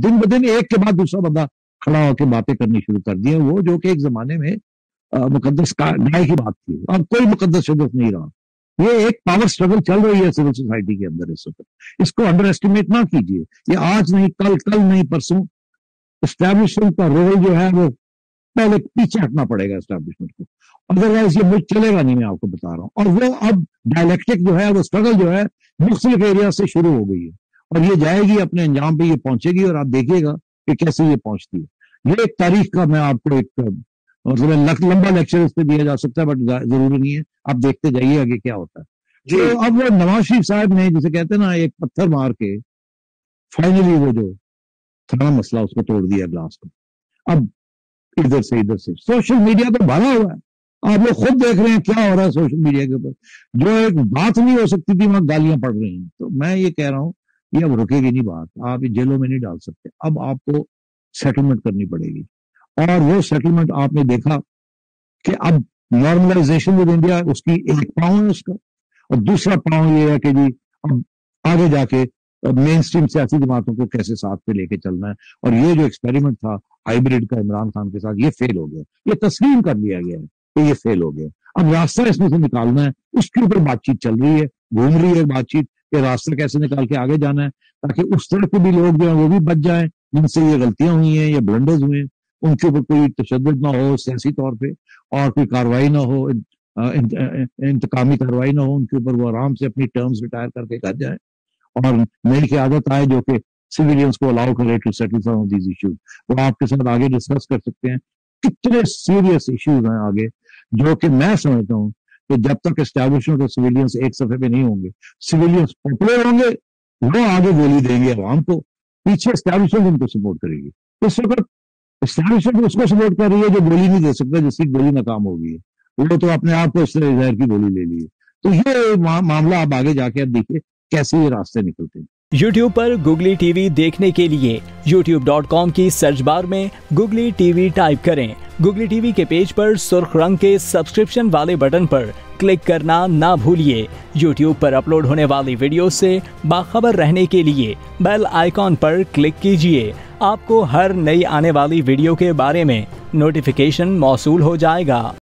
दिन ब दिन एक के बाद दूसरा बंदा खड़ा होकर बातें करनी शुरू कर दी है, वो जो कि एक जमाने में मुकद्दस गाय की बात थी, अब कोई मुकद्दस शब्द नहीं रहा। ये एक पावर स्ट्रगल चल रही है सिविल सोसाइटी के अंदर इस वक्त, इसको अंडर एस्टिमेट ना कीजिए। ये आज नहीं कल, कल नहीं परसों एस्टैब्लिशमेंट का रोल जो है वो पहले पीछे हटना पड़ेगा एस्टैब्लिशमेंट को, अदरवाइज ये मुल्क चलेगा नहीं, मैं आपको बता रहा हूँ। और वो अब डायलेक्टिक जो है, वो स्ट्रगल जो है मुख्तलिफ एरिया से शुरू हो गई है और ये जाएगी अपने अंजाम पे, ये पहुंचेगी और आप देखिएगा कि कैसे ये पहुंचती है। ये एक तारीख का मैं आपको एक मतलब लंबा लेक्चर इस पे दिया जा सकता है, बट जरूरी नहीं है, आप देखते जाइए आगे क्या होता है। तो अब वो नवाज शरीफ साहब ने जिसे कहते हैं ना, एक पत्थर मार के फाइनली वो जो था मसला उसको तोड़ दिया ग्लास को। अब इधर से सोशल मीडिया तो भरा हुआ है, आप लोग खुद देख रहे हैं क्या हो रहा है सोशल मीडिया के ऊपर। जो एक बात नहीं हो सकती थी वहां गालियां पड़ रही हैं। तो मैं ये कह रहा हूं, ये अब रुकेगी नहीं बात, आप जेलों में नहीं डाल सकते, अब आपको सेटलमेंट करनी पड़ेगी। और वो सेटलमेंट आपने देखा कि अब नॉर्मलाइजेशन विद इंडिया, उसकी एक पाँव है उसका, और दूसरा पाँव ये है कि जी अब आगे जाके मेन स्ट्रीम सियासी जमातों को कैसे साथ पे लेके चलना है। और ये जो एक्सपेरिमेंट था हाइब्रिड का इमरान खान के साथ, ये फेल हो गया, ये तस्लीम कर लिया गया है कि ये फेल हो गया। अब रास्ता इसमें से निकालना है, उसके ऊपर बातचीत चल रही है, घूम रही है बातचीत कि रास्ता कैसे निकाल के आगे जाना है, ताकि उस तरह के भी लोग जो है वो भी बच जाए जिनसे ये गलतियां हुई हैं, ये ब्लंडर्स हुए हैं, उनके ऊपर कोई तशद्दुद ना हो सियासी तौर पे, और कोई कार्रवाई ना हो, इंतकामी कार्रवाई ना हो उनके ऊपर, वो आराम से अपनी टर्म्स रिटायर करके घर जाए और नई की आदत आए जो कि सिविलियंस को अलाउ करे to settle some of these issues. वो आपके साथ आगे डिस्कस कर सकते हैं कितने सीरियस इश्यूज हैं आगे, जो कि मैं समझता हूँ कि जब तक एस्टैब्लिशमेंट ऑफ सिविलियंस एक सफे पे नहीं होंगे, सिविलियंस पॉपुलर होंगे, वो आगे गोली देंगे अवाम को, पीछे एस्टैब्लिशमेंट उनको सपोर्ट करेगी। इस वक्त एस्टैब्लिशमेंट उसको सपोर्ट कर रही है जो गोली नहीं दे सकता, जिसकी गोली नाकाम हो गई है, वो तो अपने आप को इस तरह जहर की गोली ले ली है। तो ये मामला अब आगे जाके अब देखिए कैसे ये रास्ते निकलते हैं। YouTube पर Google TV देखने के लिए youtube.com की सर्च बार में Google TV टाइप करें। Google TV के पेज पर सुर्ख रंग के सब्सक्रिप्शन वाले बटन पर क्लिक करना ना भूलिए। YouTube पर अपलोड होने वाली वीडियो से बाखबर रहने के लिए बेल आइकॉन पर क्लिक कीजिए। आपको हर नई आने वाली वीडियो के बारे में नोटिफिकेशन मौसूल हो जाएगा।